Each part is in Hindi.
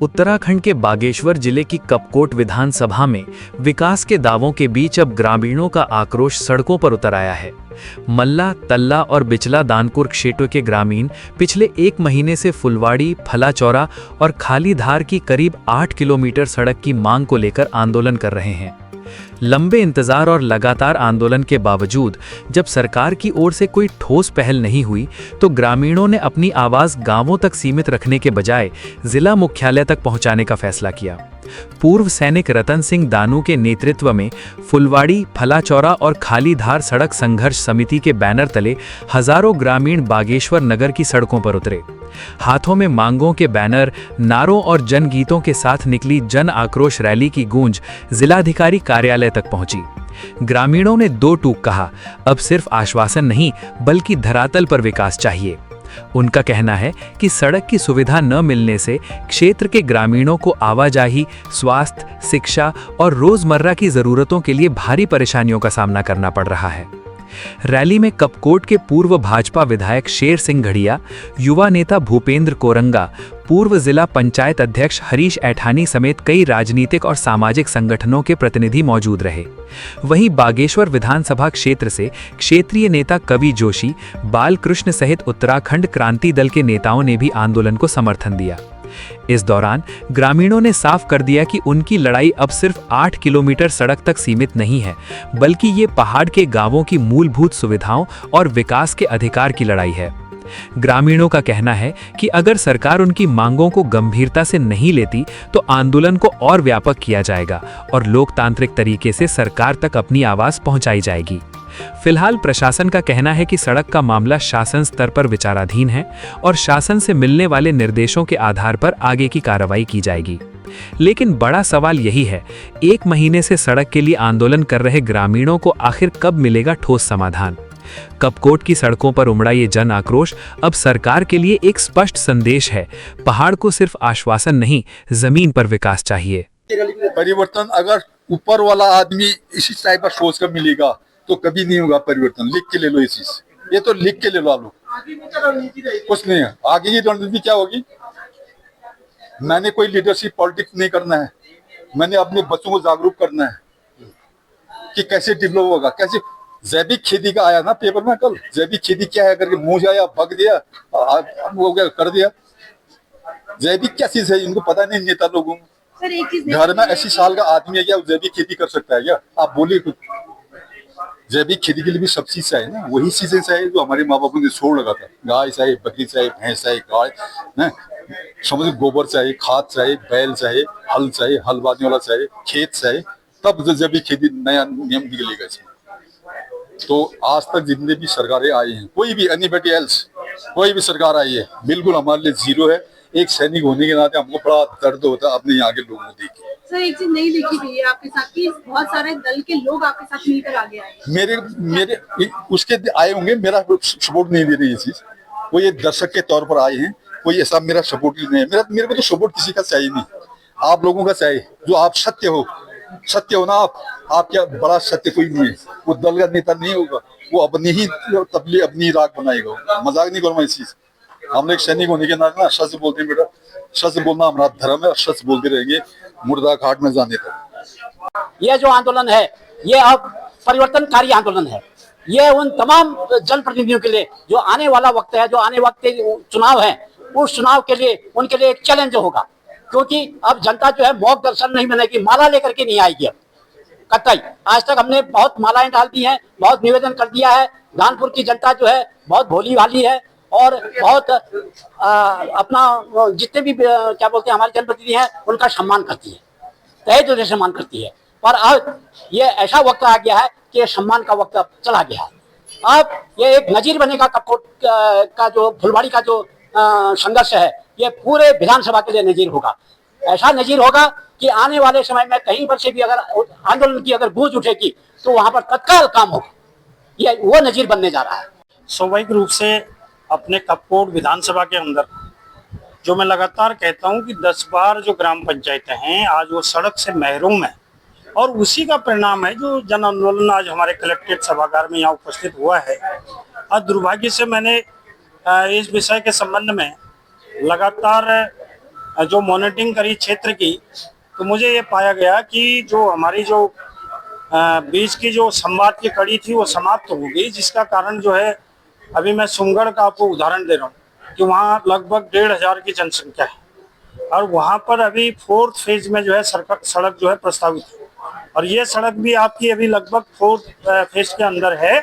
उत्तराखंड के बागेश्वर जिले की कपकोट विधानसभा में विकास के दावों के बीच अब ग्रामीणों का आक्रोश सड़कों पर उतर आया है। मल्ला, तल्ला और बिचला दानपुर क्षेत्र के ग्रामीण पिछले एक महीने से फुलवाड़ी, फलाचौरा और खालीधार की करीब 8 किलोमीटर सड़क की मांग को लेकर आंदोलन कर रहे हैं। लंबे इंतजार और लगातार आंदोलन के बावजूद जब सरकार की ओर से कोई ठोस पहल नहीं हुई, तो ग्रामीणों ने अपनी आवाज गांवों तक सीमित रखने के बजाय जिला मुख्यालय तक पहुंचाने का फैसला किया। पूर्व सैनिक रतन सिंह दानू के नेतृत्व में फुलवाड़ी, फलाचौरा और खालीधार सड़क संघर्ष समिति के बैनर तले हजारों ग्रामीण बागेश्वर नगर की सड़कों पर उतरे। हाथों में मांगों के बैनर, नारों और जनगीतों के साथ निकली जन आक्रोश रैली की गूंज जिलाधिकारी कार्यालय तक पहुंची। ग्रामीणों ने दो टूक कहा, अब सिर्फ आश्वासन नहीं बल्कि धरातल पर विकास चाहिए। उनका कहना है कि सड़क की सुविधा न मिलने से क्षेत्र के ग्रामीणों को आवाजाही, स्वास्थ्य, शिक्षा और रोजमर्रा की जरूरतों के लिए भारी परेशानियों का सामना करना पड़ रहा है। रैली में कपकोट के पूर्व भाजपा विधायक शेर सिंह घड़िया, युवा नेता भूपेंद्र कोरंगा, पूर्व जिला पंचायत अध्यक्ष हरीश ऐठानी समेत कई राजनीतिक और सामाजिक संगठनों के प्रतिनिधि मौजूद रहे। वहीं बागेश्वर विधानसभा क्षेत्र से क्षेत्रीय नेता कवि जोशी, बाल कृष्ण सहित उत्तराखंड क्रांति दल के नेताओं ने भी आंदोलन को समर्थन दिया। इस दौरान ग्रामीणों ने साफ कर दिया कि उनकी लड़ाई अब सिर्फ 8 किलोमीटर सड़क तक सीमित नहीं है, बल्कि ये पहाड़ के गांवों की मूलभूत सुविधाओं और विकास के अधिकार की लड़ाई है। ग्रामीणों का कहना है कि अगर सरकार उनकी मांगों को गंभीरता से नहीं लेती तो आंदोलन को और व्यापक किया जाएगा और लोकतांत्रिक तरीके से सरकार तक अपनी आवाज पहुंचाई जाएगी। फिलहाल प्रशासन का कहना है कि सड़क का मामला शासन स्तर पर विचाराधीन है और शासन से मिलने वाले निर्देशों के आधार पर आगे की कार्रवाई की जाएगी। लेकिन बड़ा सवाल यही है, एक महीने से सड़क के लिए आंदोलन कर रहे ग्रामीणों को आखिर कब मिलेगा ठोस समाधान? कपकोट की सड़कों पर उमड़ा ये जन आक्रोश अब सरकार के लिए एक स्पष्ट संदेश है। पहाड़ को सिर्फ आश्वासन नहीं, जमीन पर विकास चाहिए। परिवर्तन अगर ऊपर वाला आदमी इसी टाइप का सोच कर मिलेगा तो कभी नहीं होगा परिवर्तन। लिख के ले लो, इस चीज ये तो लिख के ले लो। कुछ नहीं है, आगे की रणनीति क्या होगी? मैंने कोई लीडरशिप पॉलिटिक्स नहीं करना है, मैंने अपने बच्चों को जागरूक करना है कि कैसे डेवलप होगा। कैसे जैविक खेती का आया ना पेपर में कल, जैविक खेती क्या है करके मुंह जाया, भग दिया, हो गया, कर दिया। जैविक क्या चीज है इनको पता नहीं नेता लोगों को। घर में 80 साल का आदमी है क्या जैविक खेती कर सकता है क्या? आप बोलिए कुछ। जैविक खेती के लिए भी सब चीज चाहिए ना, वही चीजें चाहिए जो हमारे माँ बापों ने छोड़ लगा था। गाय चाहिए, बकरी चाहिए, भैंस चाहिए, गाय ना समझ, गोबर चाहिए, खाद चाहिए, बैल चाहिए, हल चाहिए, हल बांधने वाला चाहिए, खेत चाहिए, तब जैविक खेती नया नियम निकलेगा इसमें। तो आज तक जितने भी सरकारें आई हैं, कोई भी एनीबडी एल्स, कोई भी सरकार आई है, बिल्कुल हमारे लिए जीरो है। एक सैनिक होने के नाते हमको बड़ा दर्द होता है अपने यहाँ के लोगों को देख के। सर, एक चीज नहीं देखी गई है आपके साथ कि बहुत सारे दल के लोग आपके साथ मिलकर आगे आए। मेरे उसके आए होंगे, मेरा सपोर्ट नहीं दे रही ये चीज। वो ये दर्शक के तौर पर आए हैं, कोई ऐसा मेरा सपोर्ट नहीं है। मेरे को तो सपोर्ट किसी का चाहिए नहीं, आप लोगों का चाहिए। जो आप सत्य हो ना, आप क्या बड़ा सत्य कोई नहीं है। वो दल का नेता नहीं होगा, वो अपनी ही तबली अपनी राग बनाएगा। मजाक नहीं करूँ मैं इस चीज। हम एक सैनिक होने के नाते ना सच बोलते हैं बेटा, सच बोलना हमारा धर्म है और सच बोलते रहेंगे मुर्दा घाट में जाने तक। ये जो आंदोलन है ये अब परिवर्तनकारी आंदोलन है। ये उन तमाम जनप्रतिनिधियों के लिए जो आने वाला वक्त है, जो आने वक्त के चुनाव है, उस चुनाव के लिए उनके लिए एक चैलेंज होगा। क्योंकि अब जनता जो है मॉक दर्शन नहीं बनेगी, माला लेकर के नहीं आएगी। अब कतई आज तक हमने बहुत मालाएं डाल दी हैं, बहुत निवेदन कर दिया है। दानपुर की जनता जो है बहुत भोली भाली है और बहुत अपना जितने भी क्या बोलते हैं हमारे जनप्रतिनिधि हैं उनका सम्मान करती है, तहे दिल से सम्मान करती है। पर अब ये ऐसा वक्त आ गया है कि ये सम्मान का वक्त अब चला गया है। अब ये एक नजीर बनेगा कपकोट का जो फुलवाड़ी का जो संघर्ष है, ये पूरे विधानसभा के लिए नजीर होगा। ऐसा नजीर होगा कि आने वाले समय में कहीं पर से भी अगर आंदोलन की अगर गूंज उठेगी तो वहां पर तत्काल काम होगा। ये वो नजीर बनने जा रहा है। स्वाभाविक रूप से अपने कपकोट विधानसभा के अंदर जो मैं लगातार कहता हूं कि 10 बार जो ग्राम पंचायतें हैं आज वो सड़क से महरूम है, और उसी का परिणाम है जो जन आंदोलन आज हमारे कलेक्ट्रेट सभागार में यहाँ उपस्थित हुआ है। और दुर्भाग्य से मैंने इस विषय के संबंध में लगातार जो मॉनिटरिंग करी क्षेत्र की, तो मुझे ये पाया गया कि जो हमारी जो बीच की जो संवाद की कड़ी थी वो समाप्त हो गई, जिसका कारण जो है अभी मैं सुमगढ़ का आपको उदाहरण दे रहा हूँ कि वहाँ लगभग 1,500 की जनसंख्या है और वहाँ पर अभी 4th फेज में जो है सड़क जो है प्रस्तावित है और ये सड़क भी आपकी अभी लगभग 4th फेज के अंदर है।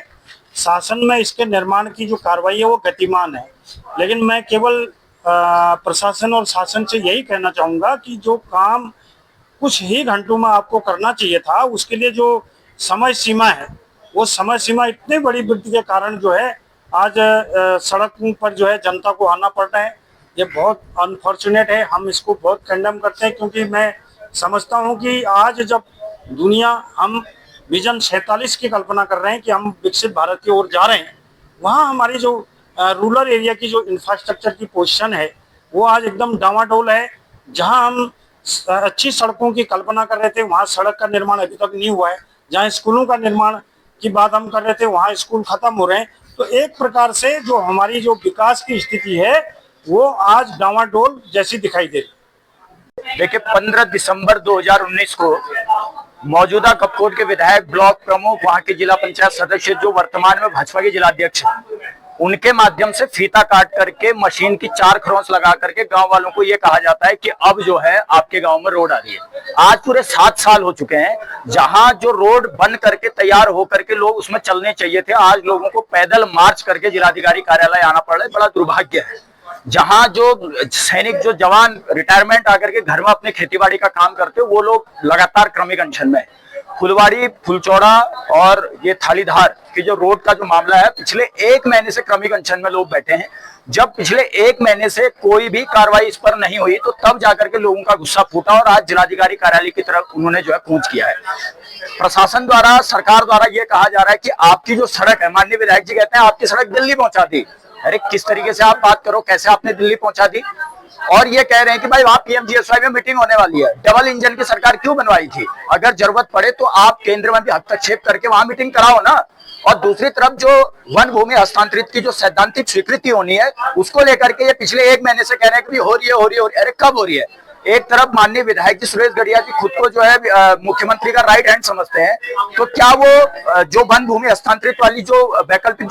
शासन में इसके निर्माण की जो कार्रवाई है वो गतिमान है, लेकिन मैं केवल प्रशासन और शासन से यही कहना चाहूँगा कि जो काम कुछ ही घंटों में आपको करना चाहिए था, उसके लिए जो समय सीमा है वो समय सीमा इतनी बड़ी वृद्धि के कारण जो है आज सड़क पर जो है जनता को आना पड़ रहा है। ये बहुत अनफॉर्चुनेट है, हम इसको बहुत कंडेम करते हैं, क्योंकि मैं समझता हूँ कि आज जब दुनिया हम विजन 47 की कल्पना कर रहे हैं कि हम विकसित भारत की ओर जा रहे हैं, वहाँ हमारी जो रूरल एरिया की जो इंफ्रास्ट्रक्चर की पोजीशन है वो आज एकदम डामाडोल है। जहाँ हम अच्छी सड़कों की कल्पना कर रहे थे वहाँ सड़क का निर्माण अभी तक नहीं हुआ है, जहाँ स्कूलों का निर्माण की बात हम कर रहे थे वहाँ स्कूल खत्म हो रहे हैं। तो एक प्रकार से जो हमारी जो विकास की स्थिति है वो आज डामाडोल जैसी दिखाई दे रही। देखिए 15 दिसंबर 2019 को मौजूदा कपकोट के विधायक, ब्लॉक प्रमुख, वहां के जिला पंचायत सदस्य जो वर्तमान में भाजपा के जिलाध्यक्ष हैं, उनके माध्यम से फीता काट करके मशीन की 4 खरोंच लगा करके गांव वालों को ये कहा जाता है कि अब जो है आपके गांव में रोड आ रही है। आज पूरे 7 साल हो चुके हैं, जहां जो रोड बन करके तैयार हो करके लोग उसमें चलने चाहिए थे, आज लोगों को पैदल मार्च करके जिलाधिकारी कार्यालय आना पड़ रहा है। बड़ा दुर्भाग्य है। जहां जो सैनिक, जो जवान रिटायरमेंट आकर के घर में अपने खेतीबाड़ी का काम करते हो, वो लोग लगातार क्रमिक अनशन में। फुलवाड़ी, फुलचौड़ा और ये थालीधार की जो रोड का जो मामला है, पिछले 1 महीने से क्रमिक अनशन में लोग बैठे हैं। जब पिछले 1 महीने से कोई भी कार्रवाई इस पर नहीं हुई, तो तब जाकर के लोगों का गुस्सा फूटा और आज जिलाधिकारी कार्यालय की तरफ उन्होंने जो है कूच किया है। प्रशासन द्वारा, सरकार द्वारा ये कहा जा रहा है कि आपकी जो सड़क है, माननीय विधायक जी कहते हैं आपकी सड़क दिल्ली पहुंचा दी। अरे किस तरीके से आप बात करो, कैसे आपने दिल्ली पहुंचा दी? और ये कह रहे हैं कि भाई वहां पीएमजीएसवाई में मीटिंग होने वाली है। डबल इंजन की सरकार क्यों बनवाई थी? अगर जरूरत पड़े तो आप केंद्र में भी हस्तक्षेप करके वहां मीटिंग कराओ ना। और दूसरी तरफ जो वन भूमि हस्तांतरित की जो सैद्धांतिक स्वीकृति होनी है, उसको लेकर के ये पिछले 1 महीने से कह रहे हैं कि हो रही है। अरे कब हो रही है? एक तरफ माननीय विधायक जी सुरेश गढ़िया जी खुद को जो है मुख्यमंत्री का राइट हैंड समझते हैं, तो क्या वो जो वन भूमि हस्तांतरित वाली जो वैकल्पिक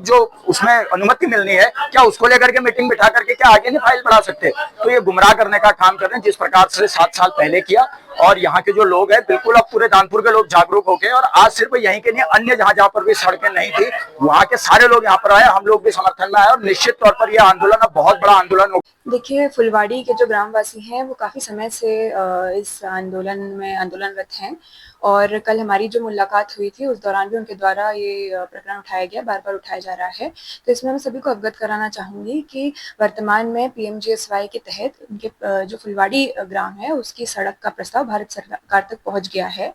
जो उसमें अनुमति मिलनी है, क्या उसको लेकर के मीटिंग बिठा करके क्या आगे नहीं फाइल बढ़ा सकते? तो ये गुमराह करने का काम कर रहे हैं, जिस प्रकार से 7 साल पहले किया। और यहाँ के जो लोग हैं, बिल्कुल अब पूरे दानपुर के लोग जागरूक हो गए और आज सिर्फ यहीं के नहीं, अन्य जहां पर भी सड़कें नहीं थी, वहां के सारे लोग यहाँ पर आए, हम लोग भी समर्थन में आए और निश्चित तौर पर यह आंदोलन अब बहुत बड़ा आंदोलन हो। देखिए, फुलवाड़ी के जो ग्रामवासी हैं वो काफ़ी समय से इस आंदोलन में आंदोलनरत हैं और कल हमारी जो मुलाकात हुई थी उस दौरान भी उनके द्वारा ये प्रकरण उठाया गया, बार बार उठाया जा रहा है। तो इसमें मैं सभी को अवगत कराना चाहूँगी कि वर्तमान में पीएमजीएसवाई के तहत उनके जो फुलवाड़ी ग्राम है उसकी सड़क का प्रस्ताव भारत सरकार तक पहुँच गया है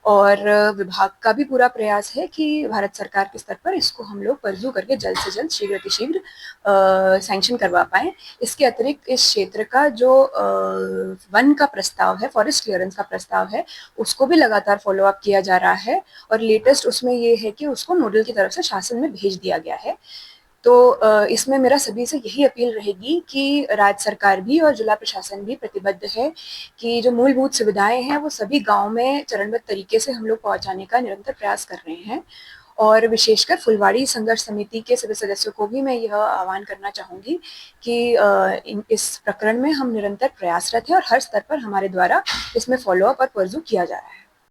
और विभाग का भी पूरा प्रयास है कि भारत सरकार के स्तर पर इसको हम लोग परजू करके जल्द से जल्द, शीघ्र अतिशीघ्र सैंक्शन करवा पाएँ। इसके अतिरिक्त इस क्षेत्र का जो वन का प्रस्ताव है, फॉरेस्ट क्लियरेंस का प्रस्ताव है, उसको भी लगातार फॉलो अप किया जा रहा है और लेटेस्ट उसमें ये है कि उसको नोडल की तरफ से शासन में भेज दिया गया है। तो इसमें मेरा सभी से यही अपील रहेगी कि राज्य सरकार भी और जिला प्रशासन भी प्रतिबद्ध है कि जो मूलभूत सुविधाएं हैं वो सभी गांव में चरणबद्ध तरीके से हम लोग पहुंचाने का निरंतर प्रयास कर रहे हैं। और विशेषकर फुलवाड़ी संघर्ष समिति के सभी सदस्यों को भी मैं यह आह्वान करना चाहूँगी कि इस प्रकरण में हम निरंतर प्रयासरत हैं और हर स्तर पर हमारे द्वारा इसमें फॉलोअप और परजू किया जा रहा है।